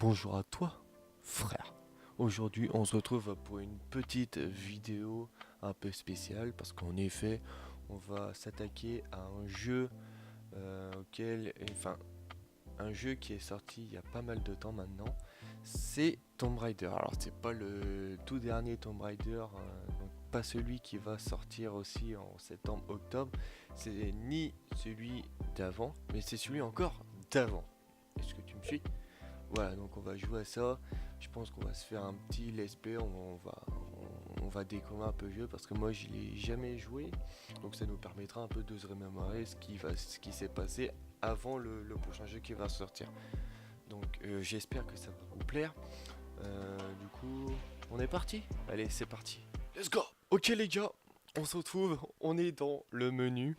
Bonjour à toi, frère. Aujourd'hui, on se retrouve pour une petite vidéo un peu spéciale parce qu'en effet, on va s'attaquer à un jeu un jeu qui est sorti il y a pas mal de temps maintenant. C'est Tomb Raider. Alors, c'est pas le tout dernier Tomb Raider, donc pas celui qui va sortir aussi en septembre-octobre. C'est ni celui d'avant, mais c'est celui encore d'avant. Est-ce que tu me suis? Voilà, donc on va jouer à ça. Je pense qu'on va se faire un petit let's play. On va découvrir un peu le jeu parce que moi je l'ai jamais joué. Donc ça nous permettra un peu de se remémorer ce qui s'est passé avant le prochain jeu qui va sortir. Donc j'espère que ça va vous plaire. Du coup, on est parti. Allez, c'est parti. Let's go. Ok les gars, on se retrouve. On est dans le menu.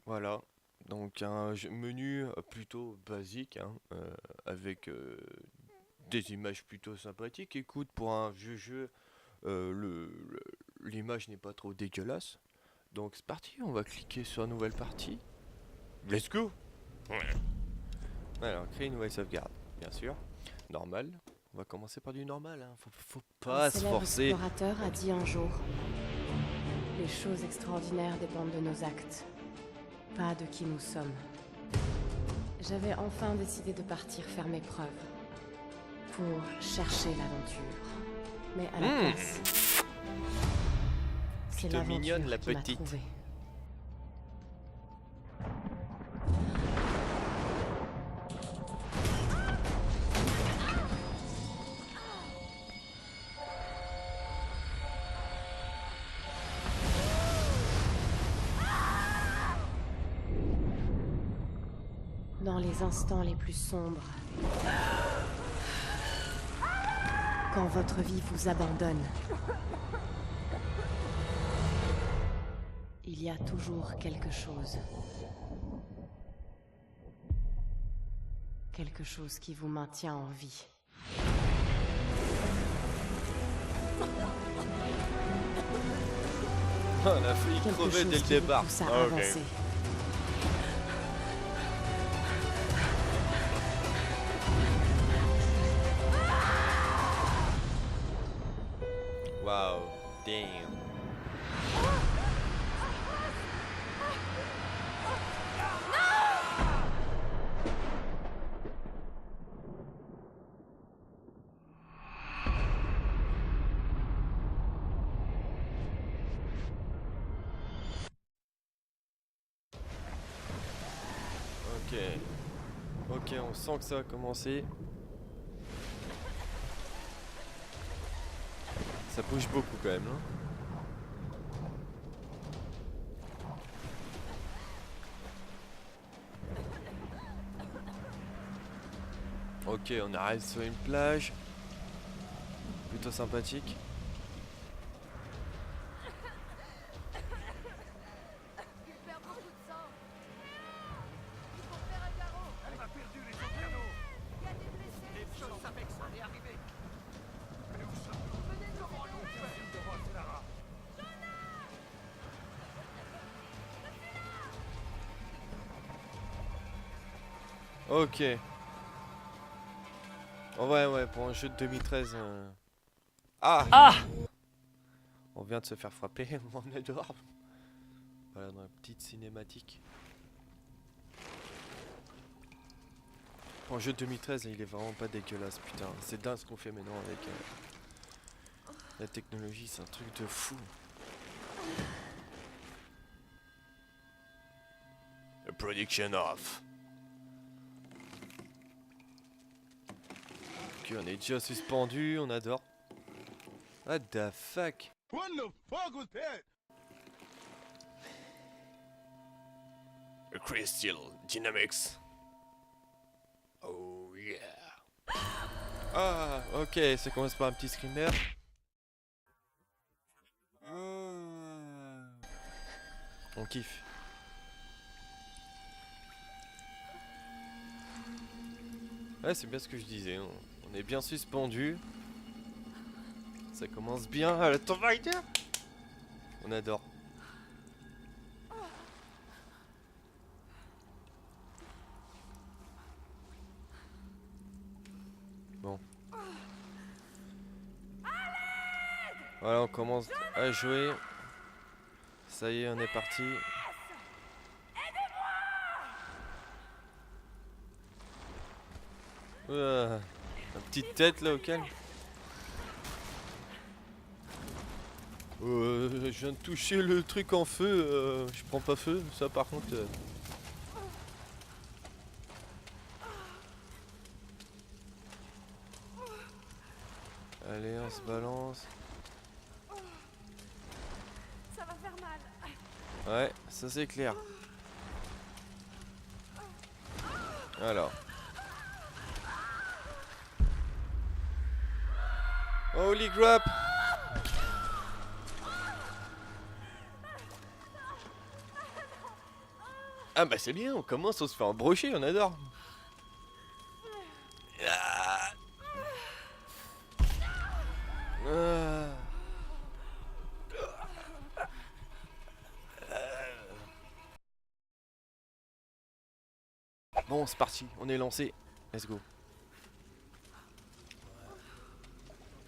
Voilà. Donc un menu plutôt basique, hein, avec des images plutôt sympathiques. Écoute, pour un vieux jeu, l'image n'est pas trop dégueulasse. Donc c'est parti, on va cliquer sur nouvelle partie. Let's go. Alors, créer une nouvelle sauvegarde, bien sûr. Normal. On va commencer par du normal, hein. Faut Un pas se célèbre forcer. explorateur a dit un jour: les choses extraordinaires dépendent de nos actes, pas de qui nous sommes. J'avais enfin décidé de partir faire mes preuves, pour chercher l'aventure. Mais à la place, c'est Plutôt l'aventure mignonne, la qui m'a petite. trouvée. Dans les instants les plus sombres, quand votre vie vous abandonne, il y a toujours quelque chose. Quelque chose qui vous maintient en vie. On a failli Quelque crever chose dès le qui vous départ. pousse à Ok. avancer. Wow, damn. Ok. Ok, on sent que ça va commencer. Ça bouge beaucoup quand même, hein. Ok, on arrive sur une plage. Plutôt sympathique. Il perd beaucoup de sang. Il faut faire un carreau. Elle a perdu les autres canaux. Il y a des blessés. Je savais que ça allait arriver. Mais où sommes Venez nous Comment allons aider. faire une de votre Lara? Ok. Oh ouais, pour un jeu de 2013. Ah, on vient de se faire frapper, on est dehors. Voilà, dans la petite cinématique. Pour un jeu de 2013, il est vraiment pas dégueulasse, putain. C'est dingue ce qu'on fait maintenant avec la technologie, c'est un truc de fou. The production off. Ok, on est déjà suspendu, on adore. What the fuck? What the fuck was that? A Crystal Dynamics. Oh yeah. Ah, ok, ça commence par un petit screamer. On kiffe. Ouais, c'est bien ce que je disais. On est bien suspendu. Ça commence bien. Ah, le Tomb Raider. On adore. Bon. Voilà, on commence à jouer. Ça y est, on est parti. La petite tête là au calme. Je viens de toucher le truc en feu, je prends pas feu, ça par contre. Allez, on se balance. Ça va faire mal. Ouais, ça c'est clair. Alors. Holy crap! Ah bah c'est bien, on commence, on se fait embrocher, on adore. Ah. Ah. Bon, c'est parti, on est lancé. Let's go.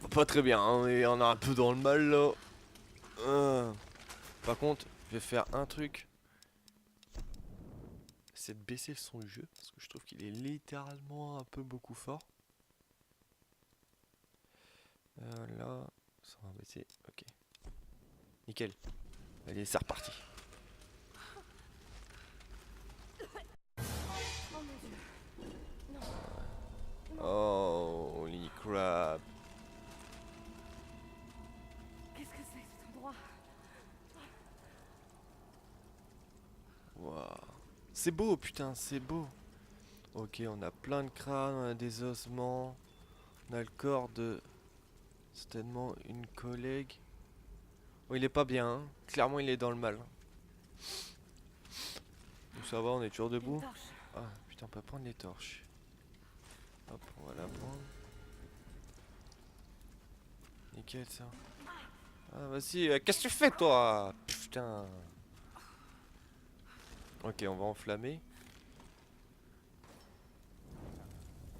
Pas très bien, hein, on est un peu dans le mal là. Par contre, je vais faire un truc. C'est de baisser le son du jeu, parce que je trouve qu'il est littéralement un peu beaucoup fort. Là, ça va baisser, ok. Nickel. Allez, c'est reparti. Oh mon dieu. Non. Oh, holy crap. Qu'est-ce que c'est cet endroit? Waouh. C'est beau, putain, c'est beau. Ok, on a plein de crânes, on a des ossements. On a le corps de certainement une collègue. Oh, il est pas bien, hein. Clairement, il est dans le mal. Donc ça va, on est toujours Une debout. torche. Ah, putain, on peut prendre les torches. Hop, on va la prendre. Nickel, ça. Ah, vas-y, qu'est-ce que tu fais, toi? Putain. Ok, on va enflammer.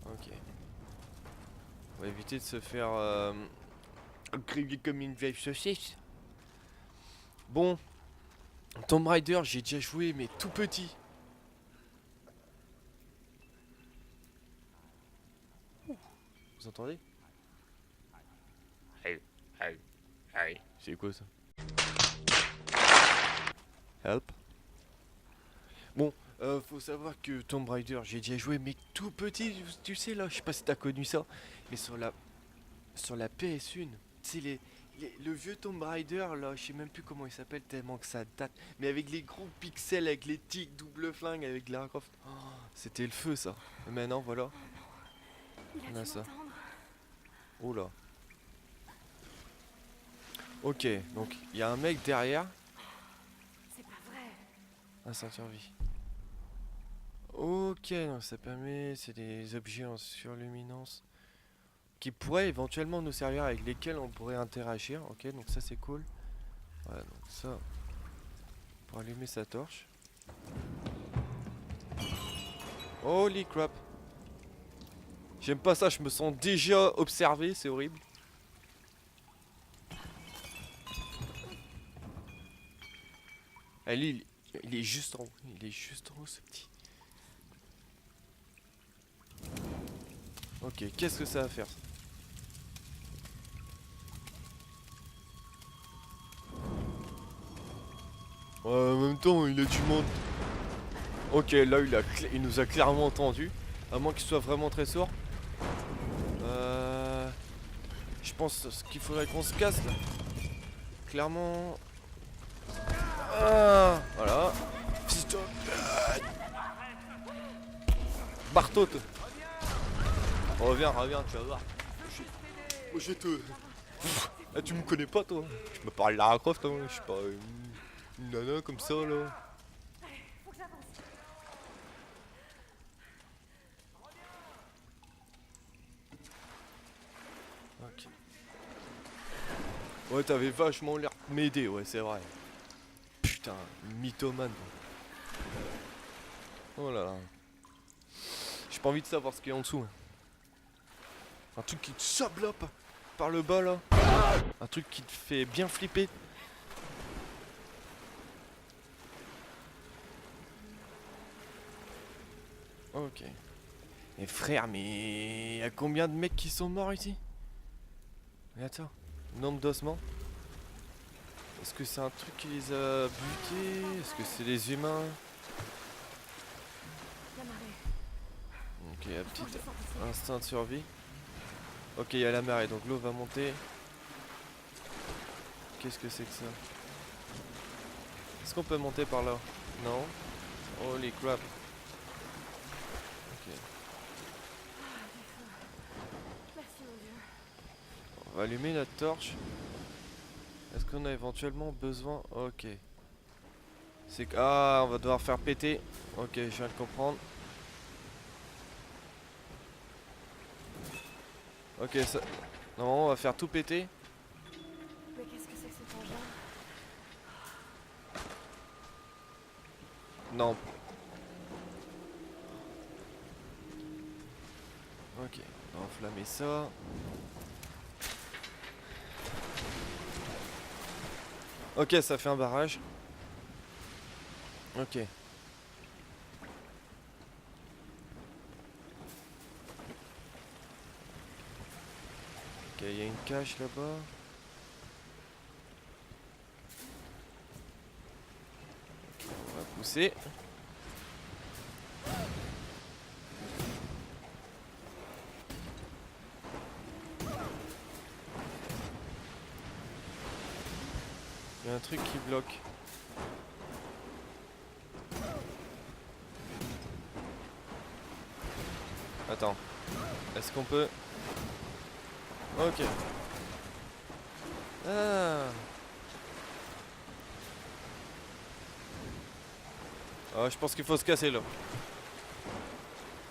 Ok. On va éviter de se faire griller comme une vieille saucisse. Bon, Tomb Raider, j'ai déjà joué, mais tout petit. Vous entendez? C'est quoi ça? Help. Bon, faut savoir que Tomb Raider, j'ai déjà joué, mais tout petit, tu sais là, je sais pas si t'as connu ça, mais sur la PS1, tu sais le vieux Tomb Raider là, je sais même plus comment il s'appelle tellement que ça date, mais avec les gros pixels, avec les tics, double flingue, avec Lara Croft, oh, c'était le feu ça. Et maintenant voilà, Il a on a dû ça. m'entendre. Oh là. Ok, donc il y a un mec derrière, C'est pas vrai. un ceinture vie. Ok, donc ça permet, c'est des objets en surluminance qui pourraient éventuellement nous servir, avec lesquels on pourrait interagir. Ok, donc ça c'est cool. Voilà, donc ça pour allumer sa torche. Holy crap. J'aime pas ça, je me sens déjà observé, c'est horrible. Ah, lui, il est juste en haut, il est juste en haut ce petit. Ok, qu'est-ce que ça va faire ça? Ouais, en même temps, il a dû monter. Ok, là, il nous a clairement entendu. À moins qu'il soit vraiment très sourd. Je pense qu'il faudrait qu'on se casse là. Clairement. Ah, voilà. Fils de pute. Bartot. Reviens, tu vas voir. Je te. Ah, tu me connais pas toi? Je me parle Lara Croft, hein. Je suis pas une nana comme ça là. Faut que j'avance. Ok. Ouais, t'avais vachement l'air de m'aider, ouais, c'est vrai. Putain, mythomane. Oh là là. J'ai pas envie de savoir ce qu'il y a en dessous. Un truc qui te sablope par le bas là. Un truc qui te fait bien flipper. Ok. Et frère, mais y a combien de mecs qui sont morts ici? Regarde ça. Nombre d'ossements. Est-ce que c'est un truc qui les a butés? Est-ce que c'est des humains? La marée. Ok, un Faut que petit je sorte d'ici. instinct de survie. Ok, il y a la marée, donc l'eau va monter. Qu'est-ce que c'est que ça? Est-ce qu'on peut monter par là? Non. Holy crap. Ok. Merci mon dieu. On va allumer la torche. Est-ce qu'on a éventuellement besoin? Ok. C'est que... Ah, on va devoir faire péter. Ok, je viens de comprendre. Ok, ça... Normalement, on va faire tout péter. Mais qu'est-ce que c'est que cet engin? Non. Ok, on va enflammer ça. Ok, ça fait un barrage. Ok. Ok, il y a une cache là-bas. On va pousser. Il y a un truc qui bloque. Attends. Est-ce qu'on peut... Ok. Ah. Ah, je pense qu'il faut se casser là.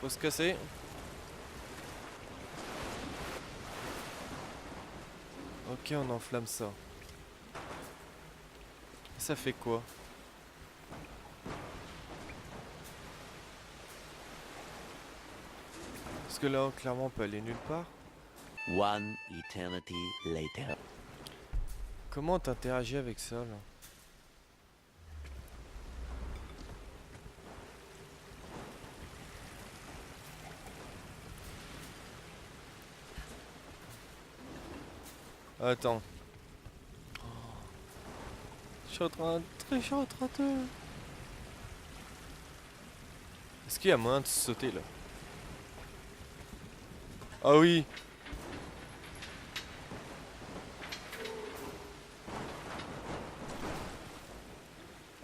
Faut se casser. Ok, on enflamme ça. Ça fait quoi? Parce que là, clairement, on peut aller nulle part. One eternity later. Comment t'interagis avec ça, là? Attends. Je suis en train de... Est-ce qu'il y a moyen de sauter, là? Ah oui!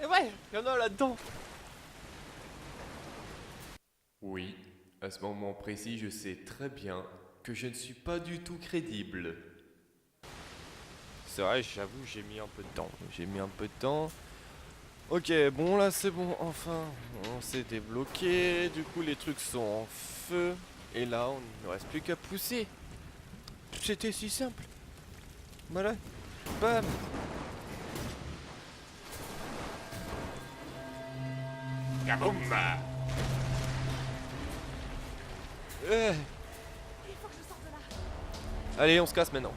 Et ouais, il y en a là-dedans! Oui, à ce moment précis, je sais très bien que je ne suis pas du tout crédible. C'est vrai, j'avoue, j'ai mis un peu de temps. J'ai mis un peu de temps. Ok, bon là c'est bon, enfin, on s'est débloqué. Du coup, les trucs sont en feu. Et là, on ne reste plus qu'à pousser. C'était si simple. Voilà. Bam. Kaboum! Eh. Il faut que je sorte de là. Allez, on se casse maintenant.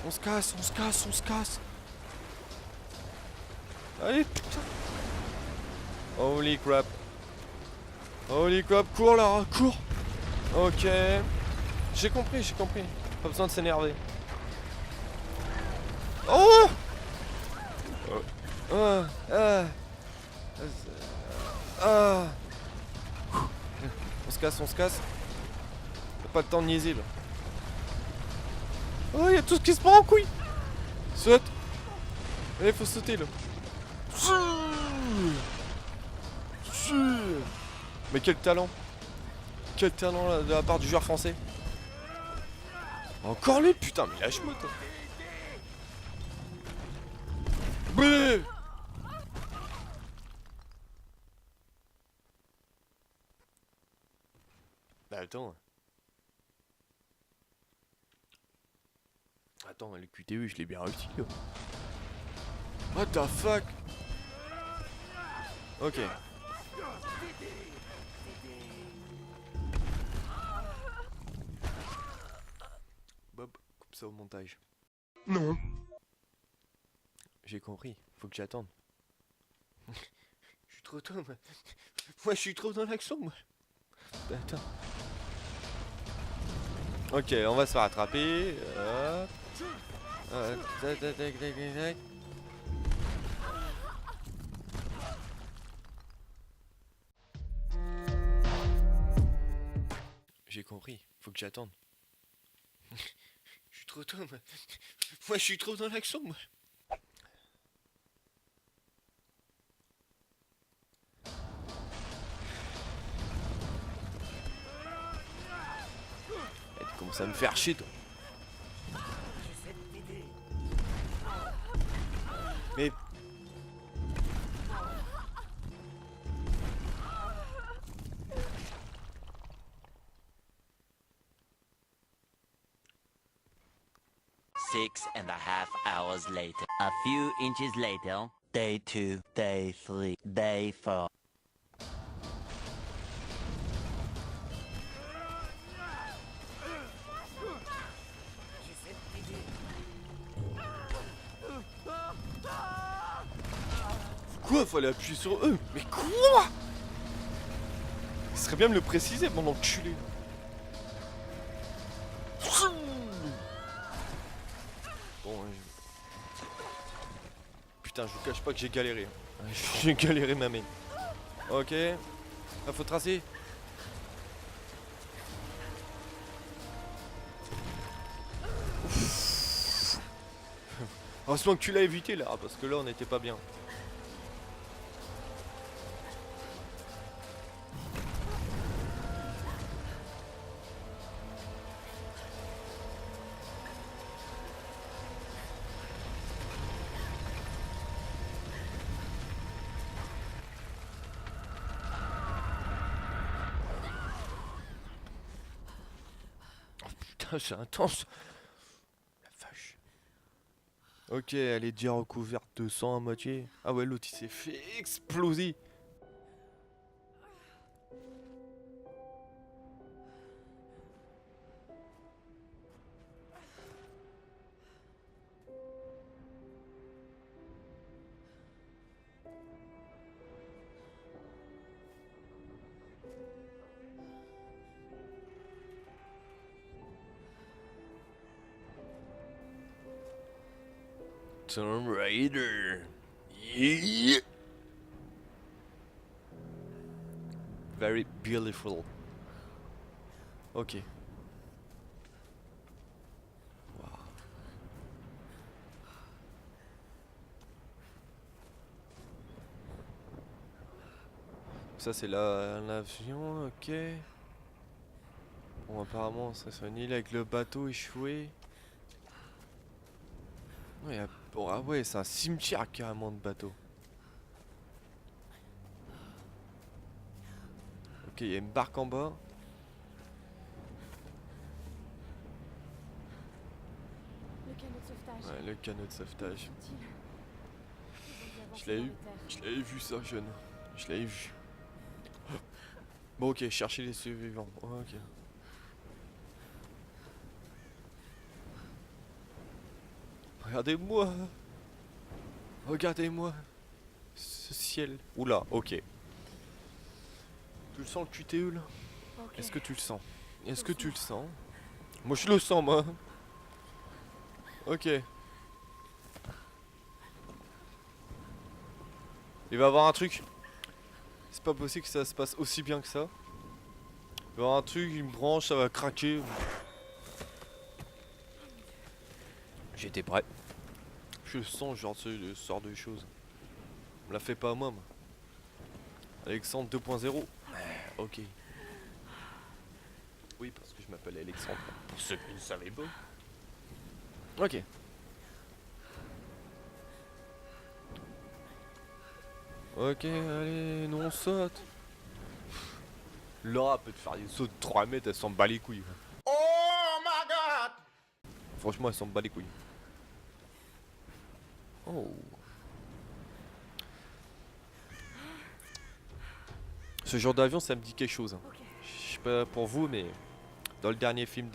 On se casse, on se casse, on se casse. Allez, putain. Holy crap. Holy crap, cours là, cours. Ok. J'ai compris, j'ai compris. Pas besoin de s'énerver. Oh, ah, ah. Ah. On se casse, on se casse. T'as pas le temps de niaiser là. Oh, y'a tout ce qui se prend en couille. Saute. Allez, faut sauter là. Mais quel talent. Quel talent là, de la part du joueur français. Encore lui, putain, mais lâche-moi toi. Bleu. Bah attends. Attends, le QTE, je l'ai bien réussi là. What the fuck? Ok. ça au montage. Non. J'ai compris, faut que j'attende. Je suis trop tôt, moi. Moi, je suis trop dans l'action, moi. Bah, attends. Ok, on va se faire attraper. Hop. Tac, tac, tac, tac, tac, tac. J'ai compris, faut que j'attende. Je suis trop tôt, moi. Moi, je suis trop dans l'action, moi. Elle commence à me faire chier, toi. Mais... Six and a half hours later. A few inches later. Day 2, day 3, day 4. Quoi? Fallait appuyer sur eux? Mais quoi? Il serait bien de me le préciser, mon enculé. Bon, putain, je vous cache pas que j'ai galéré. J'ai galéré ma main. Ok. Là, faut tracer. Ouf. Heureusement que tu l'as évité là, parce que là on n'était pas bien. Putain, c'est intense. La vache. Ok, elle est déjà recouverte de sang à moitié. Ah ouais, l'autre il s'est fait exploser. Tomb Raider. Yeah. Very beautiful. Ok. Wow. Ça c'est l'avion, ok. Bon apparemment ça c'est une île avec le bateau échoué. Ouais, bon, ah ouais, c'est un cimetière carrément de bateaux. Ok, il y a une barque en bas. Le canot de sauvetage. Ouais, le canot de sauvetage. Utile. Ils ont dû Je l'ai avancer eu. dans les terres. Je l'avais vu ça, jeune. Je l'avais vu. Bon, ok, chercher les survivants. Ok. Regardez-moi. Regardez-moi. Ce ciel. Oula, ok. Tu le sens le QTE là? Ok. Est-ce que tu le sens? Est-ce que tu le sens? Moi je le sens moi. Ok. Il va y avoir un truc. C'est pas possible que ça se passe aussi bien que ça. Il va y avoir un truc, une branche, ça va craquer. J'étais prêt. Je sens genre ce sort de choses. On me la fait pas à moi. Alexandre 2.0. Ok. Oui, parce que je m'appelle Alexandre. Pour ceux qui ne savaient pas. Ok. Ok, allez, nous on saute. Laura peut te faire des sauts de 3 mètres, elle s'en bat les couilles. Oh my god! Franchement, elle s'en bat les couilles. Oh. Ce genre d'avion, ça me dit quelque chose. Hein. Ok. Je sais pas pour vous, mais dans le dernier film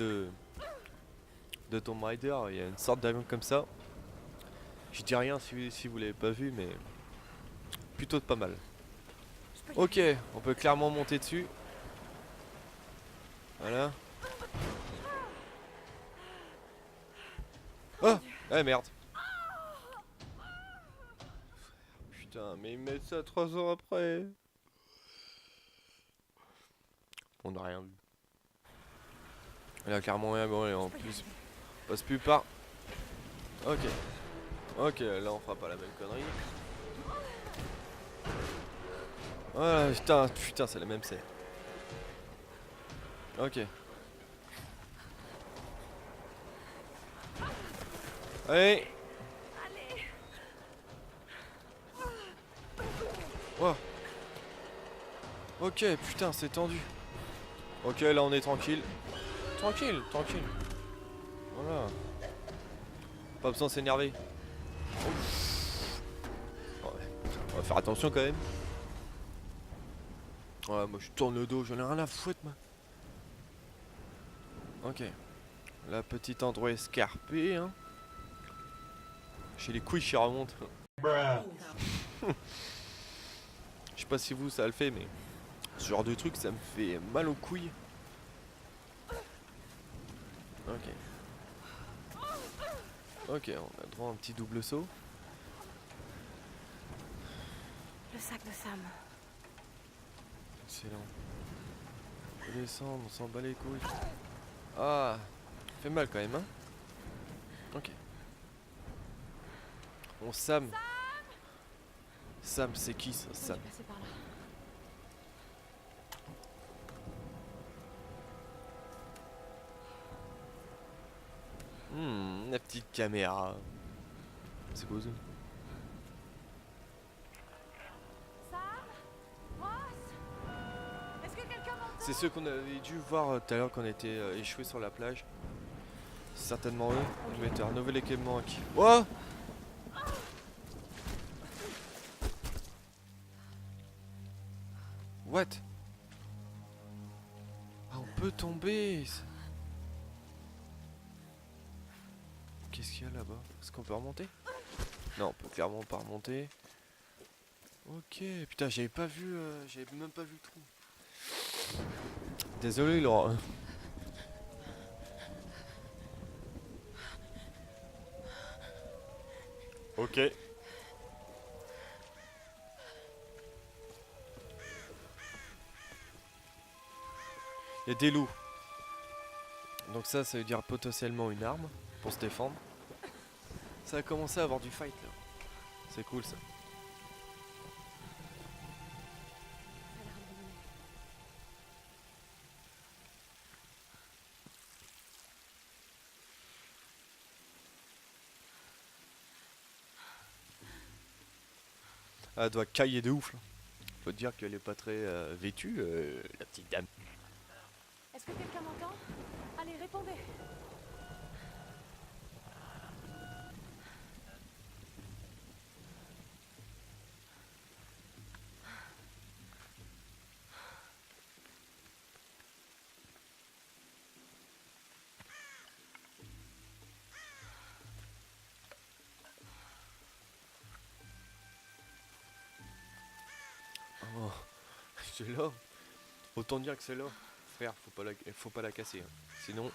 de Tomb Raider, il y a une sorte d'avion comme ça. Je dis rien si vous l'avez pas vu, mais plutôt pas mal. Ok, on peut clairement monter dessus. Voilà. Oh! Ah merde! Putain, mais ils mettent ça 3 ans après! On n'a rien vu. Il y a clairement rien, bon, et en plus, on passe plus par. Ok. Ok, là on fera pas la même connerie. Voilà, putain, c'est la même scène. Ok. Allez! Wow. Ok, putain, c'est tendu. Ok, là on est tranquille. Tranquille. Voilà. Pas besoin de s'énerver. Ouais. On va faire attention quand même. Ouais, moi je tourne le dos, j'en ai rien à foutre, moi. Ok. La petite endroit escarpé, hein. J'ai les couilles qui remontent. Je sais pas si vous ça le fait, mais ce genre de truc ça me fait mal aux couilles. Ok. Ok, on a droit à un petit double saut. Le sac de Sam. Excellent. On peut descendre, on s'en bat les couilles. Ah, fait mal quand même, hein. Ok. Bon, Sam. Sam, c'est qui ça, Sam? La petite caméra. C'est quoi ça? Sam? Ross? Est-ce que quelqu'un m'entend? C'est ceux qu'on avait dû voir tout à l'heure quand on était échoués sur la plage. C'est certainement eux. Je vais te renouveler l'équipement aquí. Oh! What? Ah, on peut tomber! Qu'est-ce qu'il y a là-bas? Est-ce qu'on peut remonter? Non, on peut clairement pas remonter. Ok, putain, j'avais même pas vu le trou. Désolé, Laura. Ok. Il y a des loups. Donc ça veut dire potentiellement une arme pour se défendre. Ça a commencé à avoir du fight là. C'est cool ça. Ah, elle doit cailler de ouf là. Faut dire qu'elle est pas très vêtue, la petite dame. Est-ce que quelqu'un m'entend? Allez, répondez. Oh, c'est là. Autant dire que c'est là. Frère, faut pas la casser. Hein. Sinon,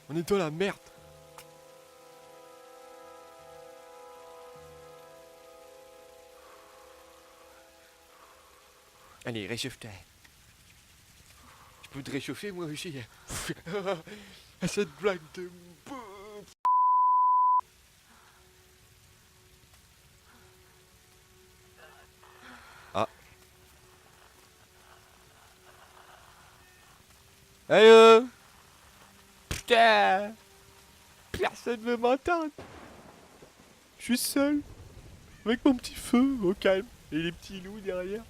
on est dans la merde. Allez, réchauffe-toi. Tu peux te réchauffer moi aussi. Cette blague de... Ah. Allez putain, personne veut m'entendre. Je suis seul. Avec mon petit feu au calme. Et les petits loups derrière.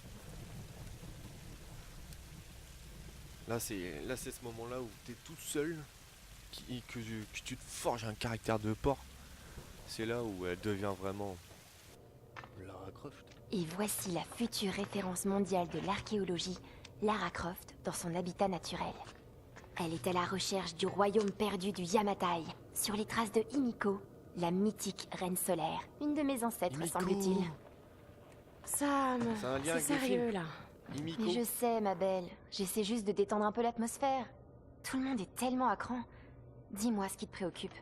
Là c'est ce moment là où t'es tout seul. Que tu te forges un caractère de porc. C'est là où elle devient vraiment Lara Croft. Et voici la future référence mondiale de l'archéologie, Lara Croft, dans son habitat naturel. Elle est à la recherche du royaume perdu du Yamatai, sur les traces de Himiko, la mythique reine solaire. Une de mes ancêtres, Himiko. semble-t-il. Sam, C'est un lien c'est avec le sérieux film. là. Himiko. Mais je sais, ma belle. J'essaie juste de détendre un peu l'atmosphère. Tout le monde est tellement à cran. Dis-moi ce qui te préoccupe.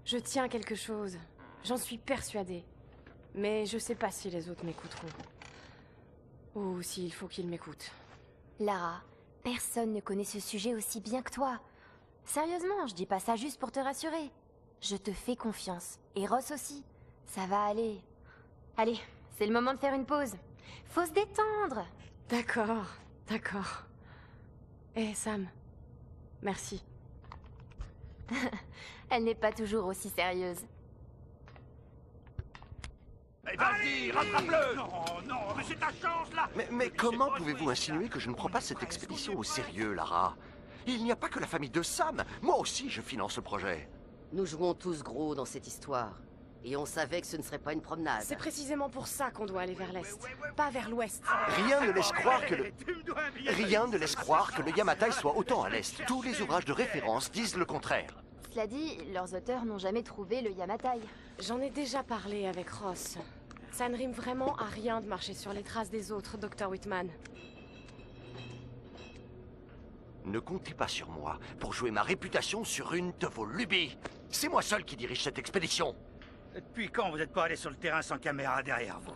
Je tiens quelque chose. J'en suis persuadée. Mais je sais pas si les autres m'écouteront. Ou s'il faut qu'ils m'écoutent. Lara, personne ne connaît ce sujet aussi bien que toi. Sérieusement, je dis pas ça juste pour te rassurer. Je te fais confiance. Et Ross aussi. Ça va aller. Allez, c'est le moment de faire une pause. Faut se détendre. D'accord, d'accord. Eh Sam, merci. Elle n'est pas toujours aussi sérieuse. Eh, vas-y, rattrape-le! Non, non, mais c'est ta chance, là! Mais comment pouvez-vous insinuer que je ne prends pas cette expédition au sérieux, Lara? Il n'y a pas que la famille de Sam. Moi aussi, je finance le projet. Nous jouons tous gros dans cette histoire. Et on savait que ce ne serait pas une promenade. C'est précisément pour ça qu'on doit aller vers l'est, pas vers l'ouest. Rien ne laisse croire que Rien ne laisse croire que le Yamatai soit autant à l'est. Tous les ouvrages de référence disent le contraire. Cela dit, leurs auteurs n'ont jamais trouvé le Yamatai. J'en ai déjà parlé avec Ross. Ça ne rime vraiment à rien de marcher sur les traces des autres, Dr. Whitman. Ne comptez pas sur moi pour jouer ma réputation sur une de vos lubies. C'est moi seul qui dirige cette expédition. Depuis quand vous n'êtes pas allé sur le terrain sans caméra derrière vous?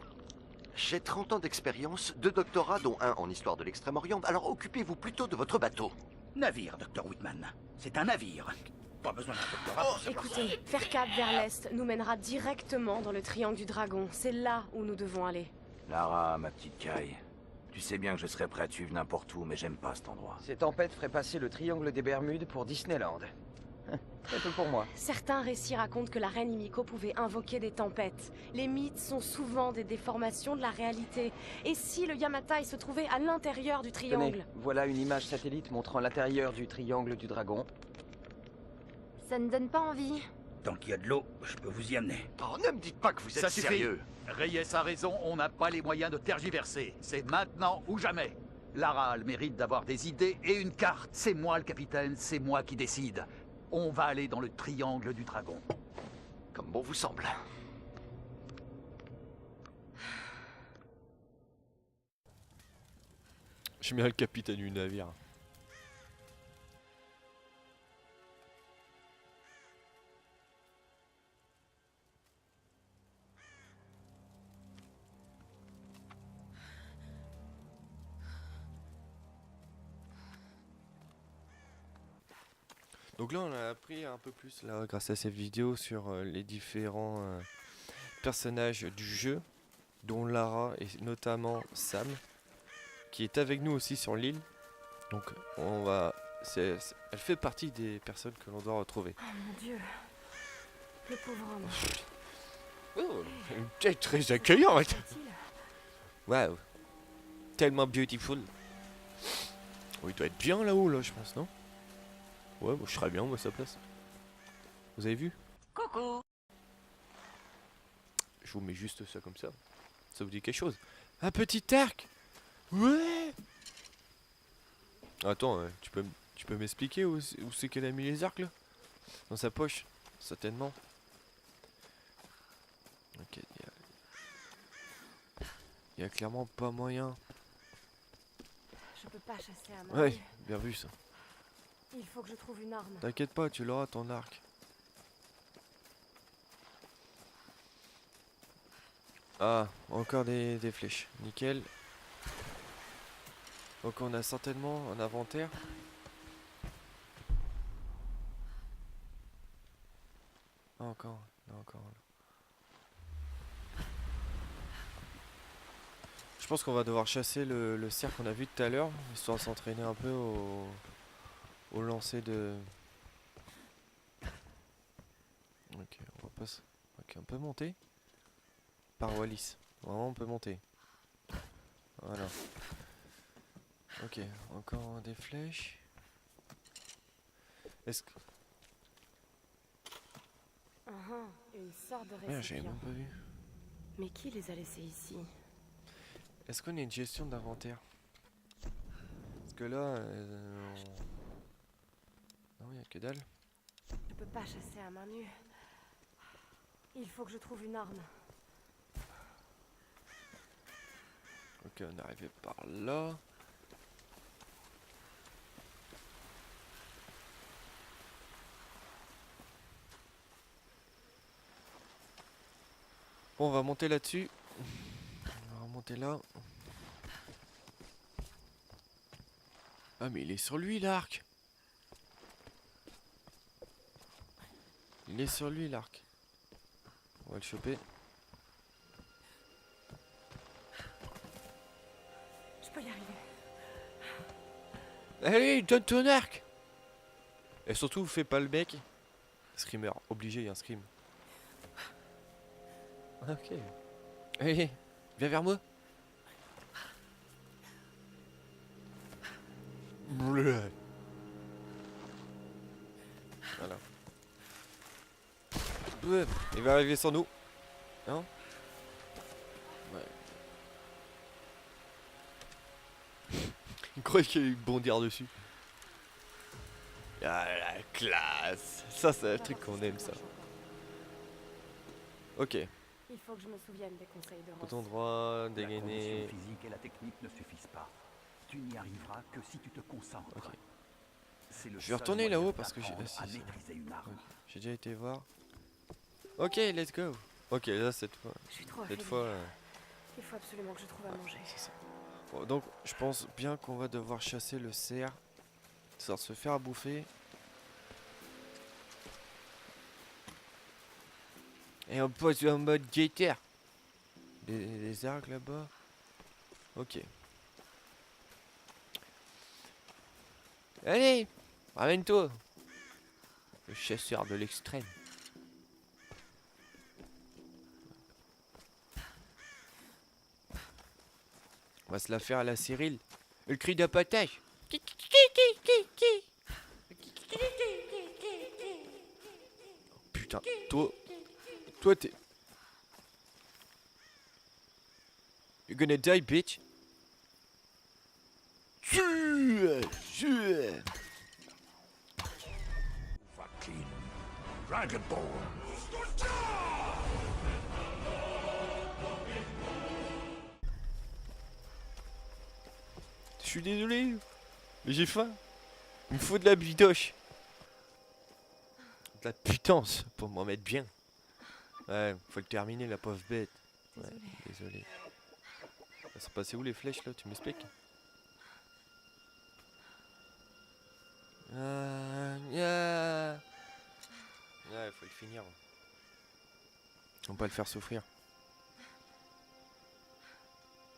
J'ai 30 ans d'expérience, 2 doctorats dont un en histoire de l'Extrême-Orient, alors occupez-vous plutôt de votre bateau. Navire, Dr. Whitman. C'est un navire. Pas besoin d'un doctorat pour savoir ça. Écoutez, faire cap vers l'est nous mènera directement dans le triangle du dragon. C'est là où nous devons aller. Lara, ma petite Kai, tu sais bien que je serais prêt à te suivre n'importe où, mais j'aime pas cet endroit. Ces tempêtes feraient passer le triangle des Bermudes pour Disneyland. Très peu pour moi. Certains récits racontent que la reine Himiko pouvait invoquer des tempêtes. Les mythes sont souvent des déformations de la réalité. Et si le Yamatai se trouvait à l'intérieur du triangle? Tenez, voilà une image satellite montrant l'intérieur du triangle du dragon. Ça ne donne pas envie. Tant qu'il y a de l'eau, je peux vous y amener. Oh, ne me dites pas que vous êtes Ça suffit. sérieux. Reyes a raison, on n'a pas les moyens de tergiverser. C'est maintenant ou jamais. Lara a le mérite d'avoir des idées et une carte. C'est moi le capitaine, c'est moi qui décide. On va aller dans le triangle du dragon. Comme bon vous semble. Je mets le capitaine du navire. Donc là on a appris un peu plus là grâce à cette vidéo sur les différents personnages du jeu, dont Lara et notamment Sam, qui est avec nous aussi sur l'île. Donc on va, elle fait partie des personnes que l'on doit retrouver. Oh mon Dieu, le pauvre homme. Oh, une tête très accueillante. Waouh, tellement beautiful. Oh, il doit être bien là-haut là, je pense, non? Ouais, moi, je serais bien, moi, à sa place. Vous avez vu? Coucou. Je vous mets juste ça comme ça. Ça vous dit quelque chose? Un petit arc. Ouais. Attends, tu peux m'expliquer où c'est qu'elle a mis les arcs là? Dans sa poche, certainement. Ok, il y a clairement pas moyen. Je peux pas chasser à main Ouais, nue. bien vu ça. Il faut que je trouve une arme. T'inquiète pas, tu l'auras ton arc. Ah, encore des flèches. Nickel. Donc on a certainement un inventaire. Ah, encore, encore. Je pense qu'on va devoir chasser le cerf qu'on a vu tout à l'heure, histoire de s'entraîner un peu au lancer de... Ok, on va pas... Ok, on peut monter. Par Wallis. Vraiment, on peut monter. Voilà. Ok, encore des flèches. Est-ce que... Une sorte de Merde, j'avais récipient. même pas vu. Mais qui les a laissés ici? Est-ce qu'on a une gestion d'inventaire? Parce que là... que dalle. Je peux pas chasser à main nue. Il faut que je trouve une arme. Ok, on est arrivé par là. Bon, on va monter là-dessus. On va remonter là. Ah, mais il est sur lui l'arc. Il est sur lui l'arc. On va le choper. Je peux y arriver. Allez, donne ton arc. Et surtout, fais pas le mec. Screamer, obligé, il y a un scream. Ok. Allez, viens vers moi. Voilà. Ouais, il va arriver sans nous. Non? Ouais. Il croit qu'il allait bondir dessus. Ah la classe. Ça c'est un truc qu'on aime ça. Ok. Il faut que je me souvienne des conseils de Ross. Bouton droit, La dégainer. condition physique et la technique ne suffisent pas. Tu n'y arriveras que si tu te concentres. Ok. C'est le Je vais seul retourner moyen là-haut parce que d'apprendre j'ai à maîtriser une arme. j'ai déjà été voir. Ok, let's go. Ok, là cette fois. Je suis trop Cette affaiblie. fois. Il faut absolument que je trouve à manger. C'est ça. Bon, donc je pense bien qu'on va devoir chasser le cerf. Ça se faire bouffer. Et on passe en mode gaiter. Des arcs là-bas. Ok. Allez, ramène-toi. Le chasseur de l'extrême. On va se la faire à la Cyril. Le cri d'appâtage. Putain, toi t'es... You're gonna die, bitch. Je suis désolé, mais j'ai faim. Il me faut de la bidoche. De la pitance pour m'en mettre bien. Ouais, faut le terminer la pauvre bête. Ouais, désolé. Elles sont passées où les flèches là, tu m'expliques? Ouais, faut le finir. On va pas le faire souffrir.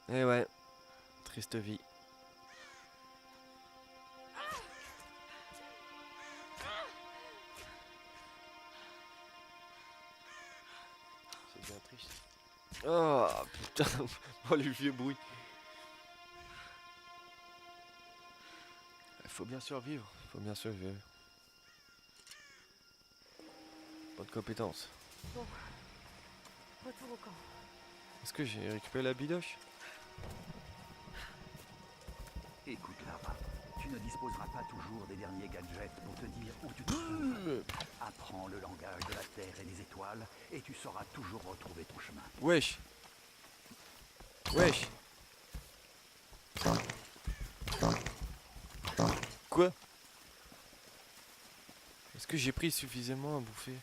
Eh ouais, triste vie. C'est bien triste. Oh putain, oh les vieux bruits. Faut bien survivre, faut bien survivre. Pas de compétences. Bon, retour au camp. Est-ce que j'ai récupéré la bidoche? Écoute, Lara, tu ne disposeras pas toujours des derniers gadgets pour te dire où tu te trouves. Apprends le langage de la Terre et des étoiles, et tu sauras toujours retrouver ton chemin. Wesh. Wesh. Quoi? Est-ce que j'ai pris suffisamment à bouffer?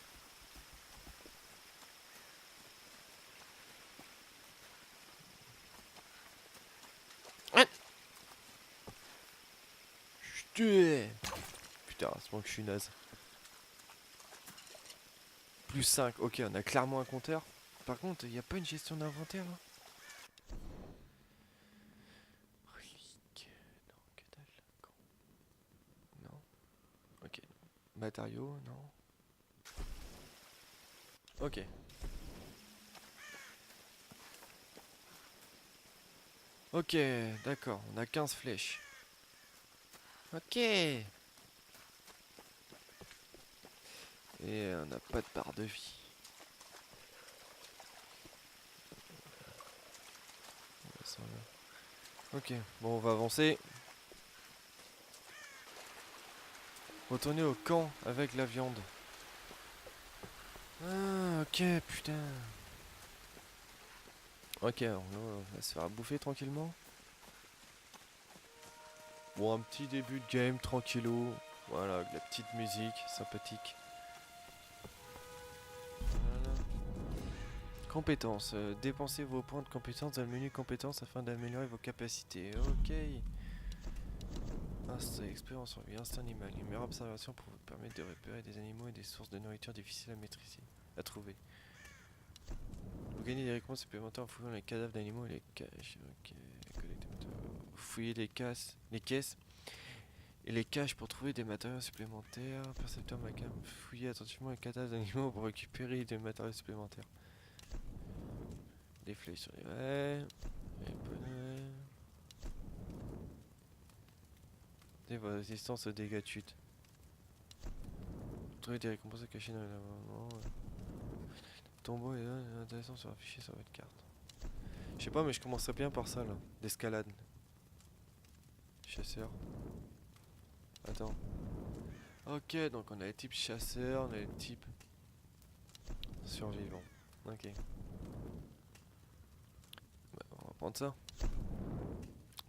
Putain, c'est bon que je suis naze. Plus 5, ok, on a clairement un compteur. Par contre, il n'y a pas une gestion d'inventaire là? Relique. Non, que dalle. Non. Ok. Matériaux, non. Ok. Ok, d'accord, on a 15 flèches. Ok. Et on n'a pas de barre de vie. Ok, bon on va avancer. Retourner au camp avec la viande. Ah, ok, putain. Ok, on va se faire bouffer tranquillement. Bon, un petit début de game tranquillou. Voilà, avec la petite musique sympathique. Voilà. Compétences. Dépensez vos points de compétences dans le menu compétences afin d'améliorer vos capacités. Ok. Instinct, expérience en vie, instinct animal. Une meilleure observation pour vous permettre de repérer des animaux et des sources de nourriture difficiles à maîtriser, à trouver. Vous gagnez des récompenses supplémentaires en fouillant les cadavres d'animaux et les caches. Ok. Fouillez les caisses et les caches pour trouver des matériaux supplémentaires. Percepteur macabre. Fouillez attentivement les cadavres d'animaux pour récupérer des matériaux supplémentaires. Des flèches sur les raies. Les bonnets. Et votre résistance aux dégâts de chute. Trouvez des récompenses cachées dans l'environnement. Tombeau est intéressant sur affiché sur votre carte. Je sais pas, mais je commencerais bien par ça là. D'escalade. Chasseur. Attends. Ok, donc on a les types chasseurs, on a les types survivants. Ok. Bah, on va prendre ça.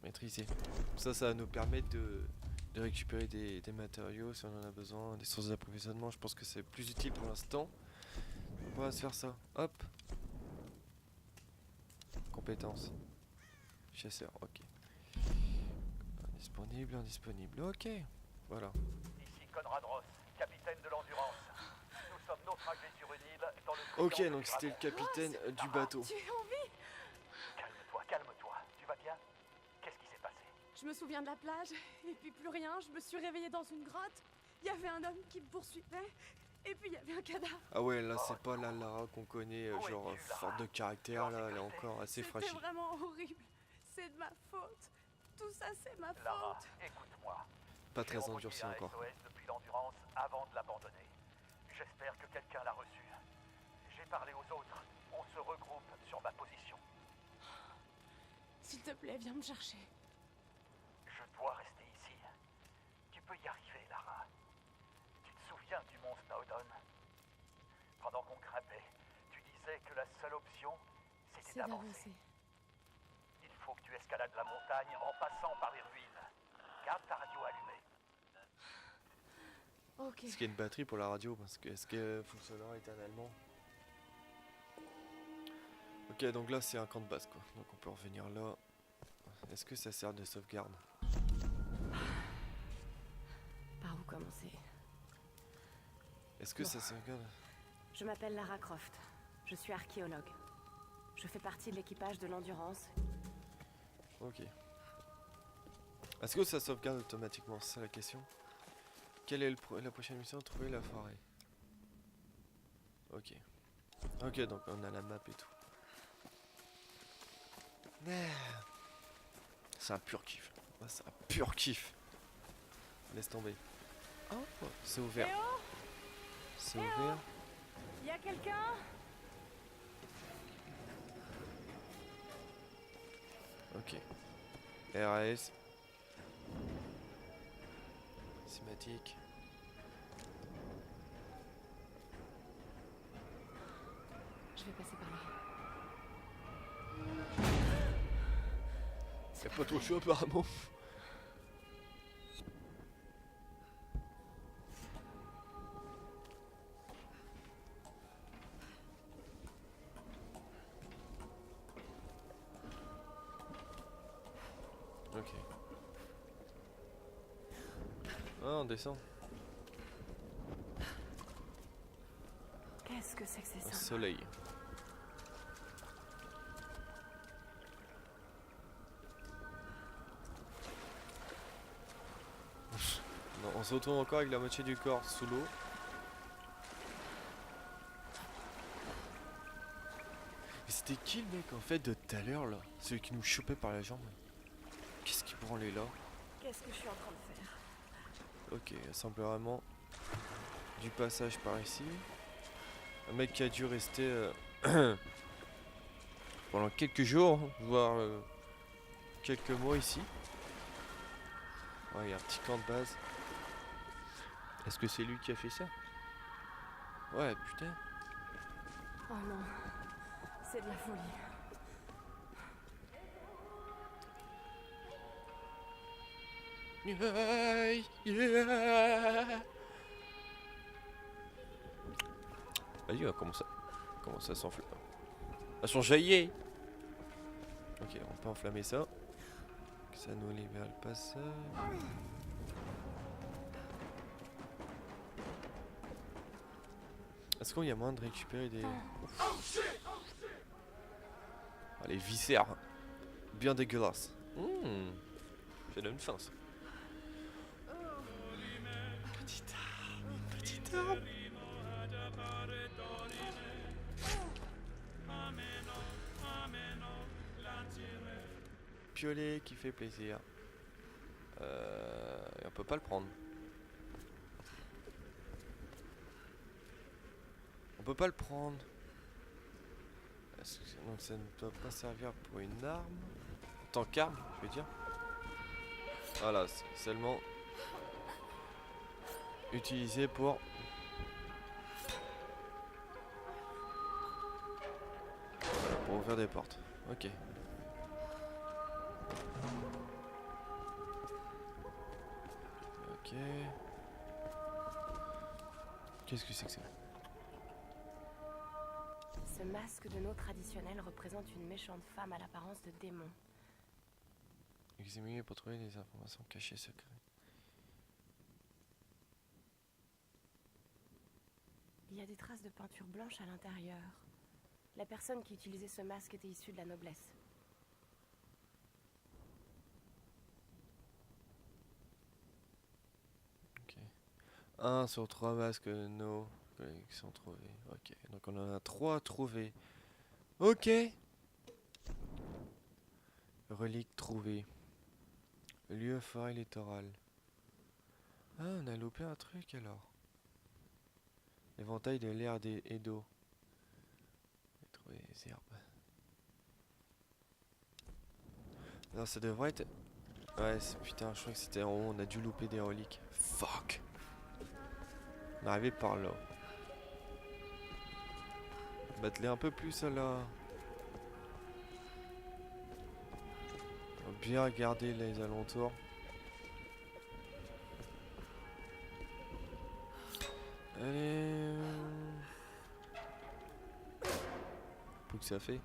Maîtriser. Ça va nous permettre de récupérer des matériaux si on en a besoin, des sources d'approvisionnement. Je pense que c'est plus utile pour l'instant. On va se faire ça. Hop. Compétences. Chasseur, ok. Indisponible, indisponible. Ok. Voilà. Ici Conrad Ross, capitaine de l'Endurance. Nous sommes naufragés sur une île dans le... Ok, donc c'était le capitaine du bateau. Tu es en vie? Calme-toi, calme-toi. Tu vas bien? Qu'est-ce qui s'est passé? Je me souviens de la plage, et puis plus rien. Je me suis réveillée dans une grotte. Il y avait un homme qui me poursuivait, et puis il y avait un cadavre. Ah ouais, là c'est pas la Lara qu'on connaît, genre forte de caractère, là elle est encore assez fragile. C'était vraiment horrible. C'est de ma faute. Tout ça, c'est ma faute. Lara, écoute-moi. Pas très endurci encore. SOS depuis l'Endurance avant de l'abandonner. J'espère que quelqu'un l'a reçu. J'ai parlé aux autres. On se regroupe sur ma position. S'il te plaît, viens me chercher. Je dois rester ici. Tu peux y arriver, Lara. Tu te souviens du mont Snowdon? Pendant qu'on grimpait, tu disais que la seule option, c'était C'est d'avancer. d'avancer. Il faut que tu escalades la montagne en passant par les ruines. Garde ta radio allumée. Ok. Est-ce qu'il y a une batterie pour la radio? Parce que est-ce qu'elle fonctionnera éternellement? Ok, donc là c'est un camp de base quoi. Donc on peut revenir là. Est-ce que ça sert de sauvegarde? Par où commencer? Est-ce que ça sauvegarde? Je m'appelle Lara Croft. Je suis archéologue. Je fais partie de l'équipage de l'Endurance. Ok. Est-ce que ça sauvegarde automatiquement? C'est ça la question. Quelle est la prochaine mission? Trouver la forêt. Ok. Ok, donc on a la map et tout. C'est un pur kiff. C'est un pur kiff. Laisse tomber. Oh, c'est ouvert. Théo, C'est ouvert. y a quelqu'un? Ok. RAS. Cinématique. Je vais passer par là. Y'a pas trop chaud apparemment. Ok. Ah, on descend. Qu'est-ce que c'est que ces Un symboles? soleil. Non, on se retrouve encore avec la moitié du corps sous l'eau. Mais c'était qui le mec en fait de tout à l'heure là? Celui qui nous chopait par la jambe. Qu'est-ce qui branlait là? Qu'est-ce que je suis en train de faire? Ok, il semble vraiment du passage par ici. Un mec qui a dû rester pendant quelques jours, voire quelques mois ici. Ouais, il y a un petit camp de base. Est-ce que c'est lui qui a fait ça? Ouais, putain. Oh non, c'est de la folie. Yeah. Vas-y, comment ça s'enflamme. Elles sont jaillies. Ok, on peut enflammer ça. Ça nous libère le passage. Est-ce qu'il y a moyen de récupérer des... Ah, les viscères. Bien dégueulasses. Ça donne faim ça. Petite arme. Piolet qui fait plaisir. On peut pas le prendre. On peut pas le prendre. Donc ça ne doit pas servir pour une arme. En tant qu'arme, je veux dire. Voilà, c'est seulement utilisé pour... Voilà, pour ouvrir des portes. Ok. Ok. Qu'est-ce que c'est que ça? Ce masque de nos traditionnels représente une méchante femme à l'apparence de démon. Examiner pour trouver des informations cachées secrètes. Il y a des traces de peinture blanche à l'intérieur. La personne qui utilisait ce masque était issue de la noblesse. Ok. 1 sur 3 masques no qui sont trouvés. Ok, donc on en a 3 trouvés. Ok. Relique trouvée. Lieu forêt littoral. Ah, on a loupé un truc alors. Éventail de l'air et d'eau. Trouver des herbes. Non, ça devrait être... Ouais, putain, je crois que c'était en haut. On a dû louper des reliques. Fuck. On est arrivé par là. Battre-les un peu plus là. On va bien regarder les alentours. Allez. Pour que ça fait.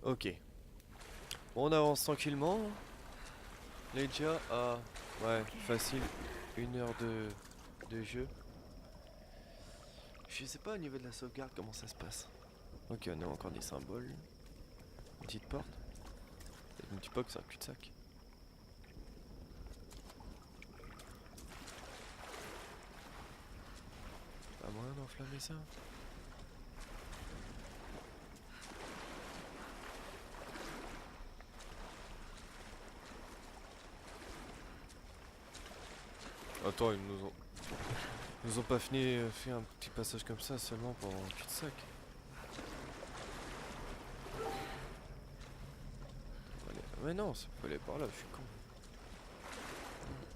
Ok. Bon, on avance tranquillement. On est déjà à... Ouais, facile. 1 heure de jeu. Je sais pas au niveau de la sauvegarde comment ça se passe. Ok, on a encore des symboles. Une petite porte. Peut-être une petite box, un cul-de-sac. Pas moyen d'enflammer ça. Attends, ils nous ont pas fait un petit passage comme ça seulement pour un cul-de-sac. Mais non, ça peut aller par là, je suis con.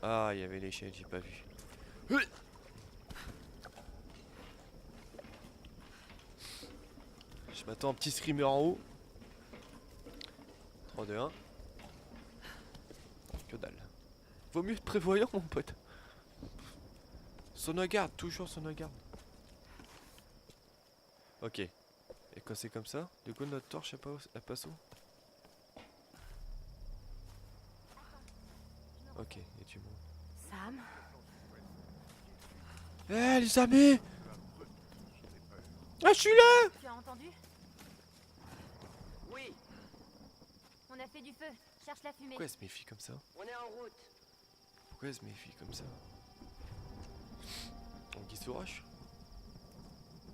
Ah, il y avait l'échelle, j'ai pas vu. Je m'attends un petit screamer en haut. 3, 2, 1. Que dalle. Vaut mieux être prévoyant, mon pote. Sauvegarde, toujours sauvegarde. Ok. Et quand c'est comme ça, du coup notre torche elle passe où? Ok, et tu montes. Sam? Eh les amis! Ah, je suis là! Tu as entendu? Oui, On a fait du feu. Cherche la fumée. Pourquoi elle se méfie comme ça? on est en route. Pourquoi elle se méfie comme ça? On dit sous roche?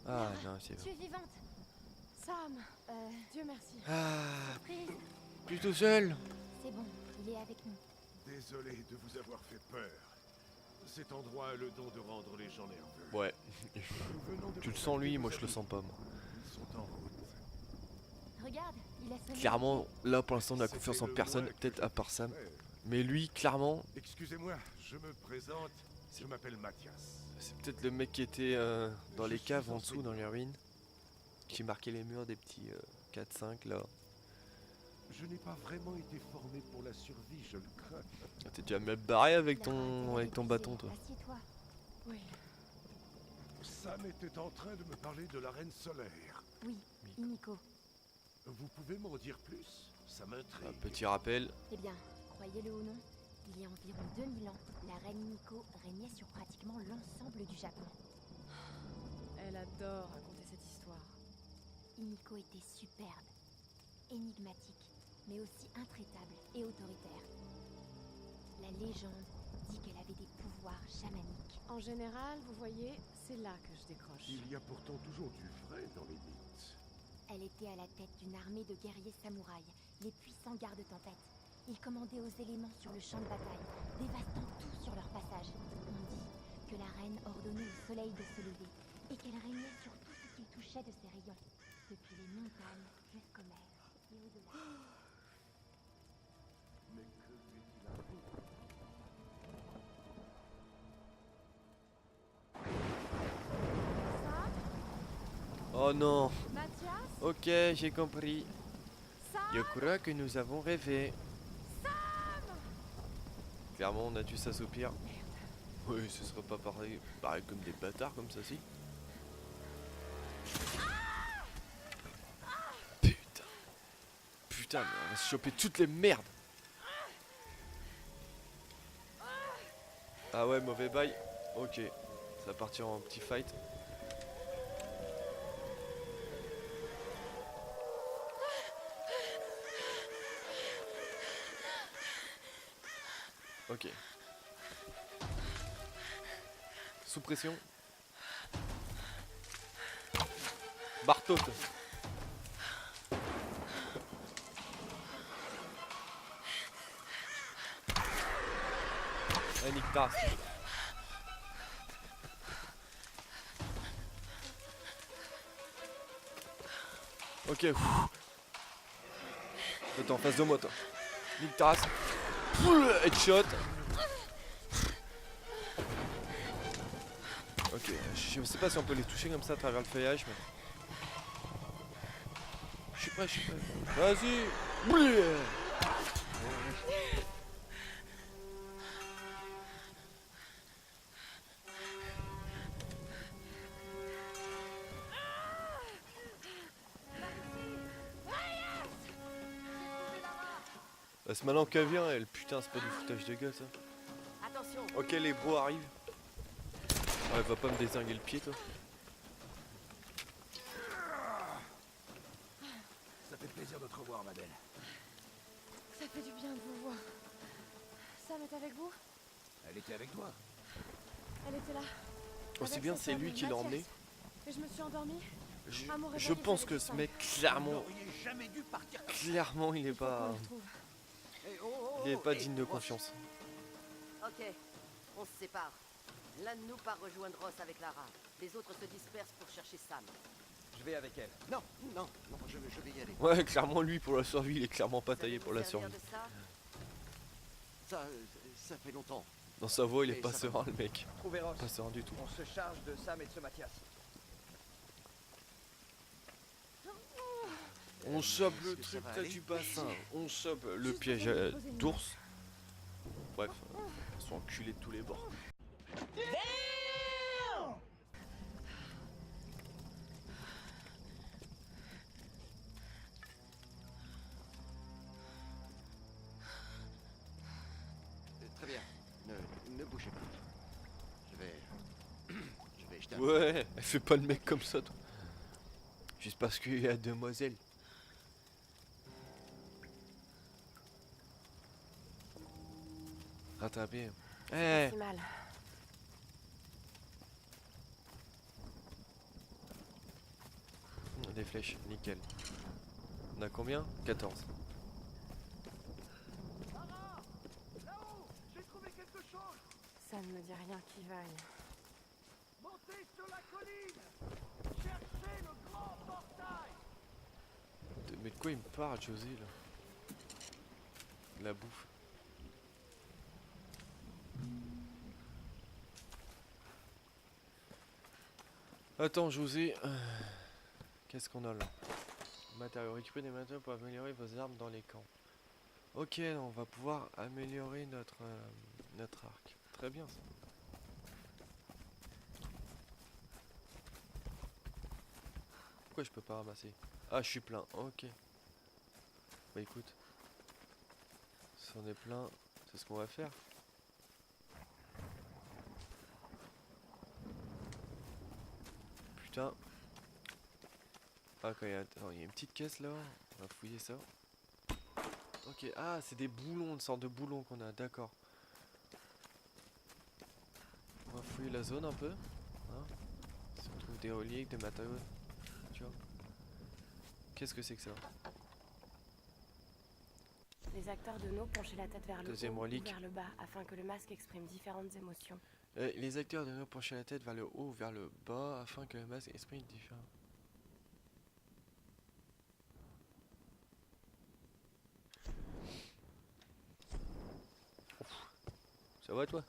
Ah non, c'est Je bon. suis vivante. Sam, Dieu merci. Ah, Surprise. plus tout seul. C'est bon, il est avec nous. Désolé de vous avoir fait peur. Cet endroit a le don de rendre les gens nerveux. Ouais. Nous venons de Tu le sens lui, contacter moi vos je le amis. sens pas moi. Ils sont en route. Regarde, il a sonné. Clairement, là pour l'instant on a C'était confiance en le personne, moins que peut-être je à part Sam. pouvais. Mais lui, clairement, Excusez-moi, je me présente. Je m'appelle Mathias. c'est peut-être le mec qui était dans Je les suis caves en enseignant. dessous, dans les ruines. Qui marquait les murs des petits 4-5 là. Je n'ai pas vraiment été formé pour la survie, je le crains. Ah, t'es déjà mal barré avec Lara, ton, t'es avec ton épuisée. bâton toi. Assieds-toi. Oui. Sam était en train de me parler de la reine solaire. Oui, Iniko. Vous pouvez m'en dire plus? Ça m'intrigue. Un petit rappel. Eh bien, croyez-le ou non, il y a environ 2000 ans, la reine Iniko régnait sur pratiquement l'ensemble du Japon. Elle adore raconter cette histoire. Iniko était superbe, énigmatique, mais aussi intraitable et autoritaire. La légende dit qu'elle avait des pouvoirs chamaniques. En général, vous voyez, c'est là que je décroche. Il y a pourtant toujours du vrai dans les mythes. Elle était à la tête d'une armée de guerriers samouraïs, les puissants gardes-tempêtes. Ils commandaient aux éléments sur le champ de bataille, dévastant tout sur leur passage. On dit que la reine ordonnait au soleil de se lever et qu'elle régnait sur tout ce qu'il touchait de ses rayons, depuis les montagnes jusqu'aux mers et au-delà. Mais que fait-il à vous? Oh non. Mathias? Ok, j'ai compris. Je crois que nous avons rêvé. Clairement, on a dû s'assoupir. Oui, ce serait pas pareil comme des bâtards comme ça, si. Putain. Putain, mais on va se choper toutes les merdes. Ah ouais, mauvais bail. Ok, ça va partir en petit fight. Ok. Sous pression. Bartote. Nick-Tas. Ok. T'es en face de moi, toi. Nick-Tas. Headshot. Ok, je sais pas si on peut les toucher comme ça à travers le feuillage, mais... Je suis prêt, je suis prêt. Vas-y. C'est maintenant qu'elle vient, elle. Putain, c'est pas du foutage de gueule, ça. Attention. Ok, les beaux arrivent. Ouais, va pas me dézinguer le pied, toi. Ça fait plaisir de te revoir, ma belle. Ça fait du bien de vous voir. Sam est avec vous? Elle était avec toi. Elle était là. Aussi Avec bien son c'est lui famille, qui l'a emmené. Mathias. Et je me suis endormie. À mon réveil, Je il pense savait que tout ce ça. mec, clairement, jamais dû partir. clairement, il est pas, On le retrouve. il est pas digne de confiance. Ok, on se sépare. L'un de nous part rejoindre Ross avec Lara. Les autres se dispersent pour chercher Sam. Je vais avec elle. Non, non, non, je vais y aller. Ouais, clairement, lui, pour la survie, il est clairement pas taillé pour la Servir survie. de ça? Ça fait longtemps. Dans sa voix, il est Et pas ça serein, le mec. Trouvez Ross. Pas serein du tout. On se charge de Sam et de ce Mathias. On chope le Est-ce que ça truc va près aller du bassin. On chope le Juste piège besoin de poser une d'ours. Bref, ils sont enculés de tous les bords. Très bien. Ne bougez pas. Je vais jeter un Ouais, elle fait pas le mec comme ça, toi. Juste parce qu'il y a demoiselle. Rattrapé. Eh, C'est mal. des flèches, nickel. On a combien? 14. Lara! Là-haut! J'ai trouvé quelque chose! Ça ne me dit rien qui vaille. Montez sur la colline! Cherchez le grand portail! Mais de quoi il me parle, José, là? La bouffe. Attends, José. Qu'est-ce qu'on a là? Matériaux. Récupérer des matériaux pour améliorer vos armes dans les camps. Ok, on va pouvoir améliorer notre arc. Très bien ça. Pourquoi je peux pas ramasser? Ah, je suis plein. Ok. Bah écoute. Si on est plein, c'est ce qu'on va faire. Putain. Ah, quand il y a une petite caisse là. On va fouiller ça. Ok, ah, c'est des boulons, une sorte de boulons qu'on a, d'accord. On va fouiller la zone un peu. Hein, si on trouve des reliques, des matériaux. Tu vois. Qu'est-ce que c'est que ça? Les acteurs de No penchaient la tête vers le Deuxième haut ou relique. vers le bas afin que le masque exprime différentes émotions. Les acteurs de No penchaient la tête vers le haut ou vers le bas afin que le masque exprime différent. Ça va toi?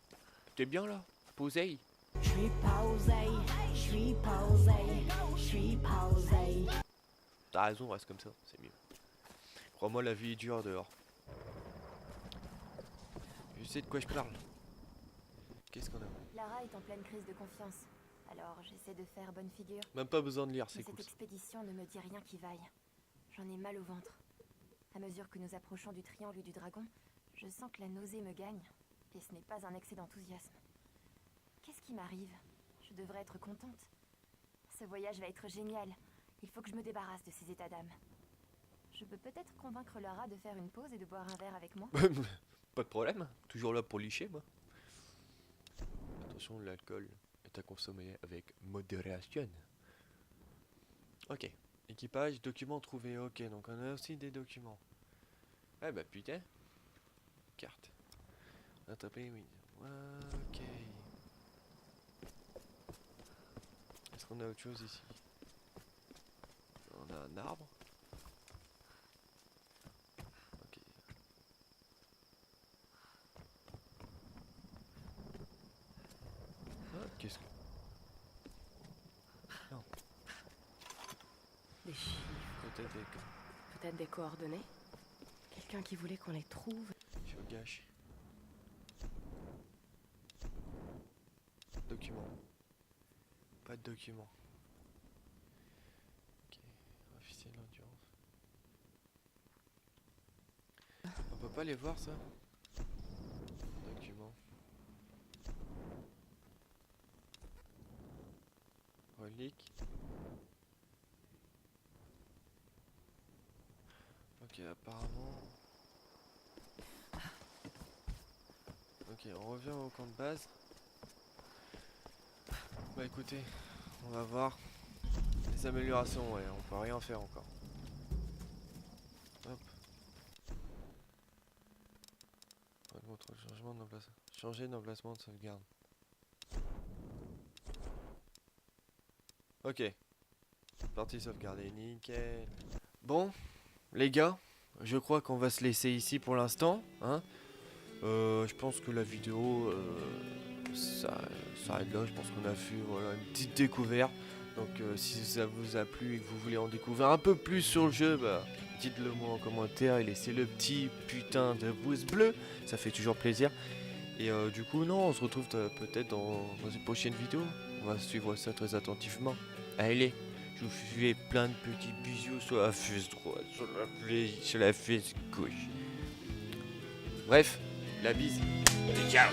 T'es bien là? Posé? Je suis posé. T'as raison, reste comme ça, c'est mieux. Crois-moi, la vie est dure dehors. Je sais de quoi je parle. Qu'est-ce qu'on a? Lara est en pleine crise de confiance. Alors j'essaie de faire bonne figure. Même pas besoin de lire, c'est Mais cool. cette expédition ne me dit rien qui vaille. J'en ai mal au ventre. À mesure que nous approchons du triangle du dragon, je sens que la nausée me gagne. Et ce n'est pas un excès d'enthousiasme. Qu'est-ce qui m'arrive? Je devrais être contente. Ce voyage va être génial. Il faut que je me débarrasse de ces états d'âme. Je peux peut-être convaincre Lara de faire une pause et de boire un verre avec moi. Pas de problème, toujours là pour licher moi. Attention, l'alcool est à consommer avec modération. Ok, équipage, documents trouvés, ok, donc on a aussi des documents. Ah bah putain. Carte. Attraper, oui. Ok. Est-ce qu'on a autre chose ici? On a un arbre. Ok. Ah, qu'est-ce que... Non. Des chiffres. Peut-être des coordonnées. Quelqu'un qui voulait qu'on les trouve. Je gâche. Document. Pas de document. Ok. Officier de l'endurance. On peut pas les voir ça? Document. Relique. Ok, apparemment. Ok, on revient au camp de base. Bah écoutez, on va voir les améliorations, ouais, on peut rien faire encore. Hop. Contrôle, changement d'emplacement. Changer d'emplacement de sauvegarde. Ok. Partie sauvegardée, nickel. Bon, les gars, je crois qu'on va se laisser ici pour l'instant, hein. Je pense que la vidéo, ça s'arrête là. Je pense qu'on a fait voilà, une petite découverte. Donc si ça vous a plu et que vous voulez en découvrir un peu plus sur le jeu, bah, dites-le moi en commentaire et laissez le petit putain de pouce bleu. Ça fait toujours plaisir. Et du coup, non, on se retrouve peut-être dans une prochaine vidéo. On va suivre ça très attentivement. Allez, je vous fais plein de petits bisous sur la fesse droite, sur la fesse gauche. Bref, la bise. Allez, ciao.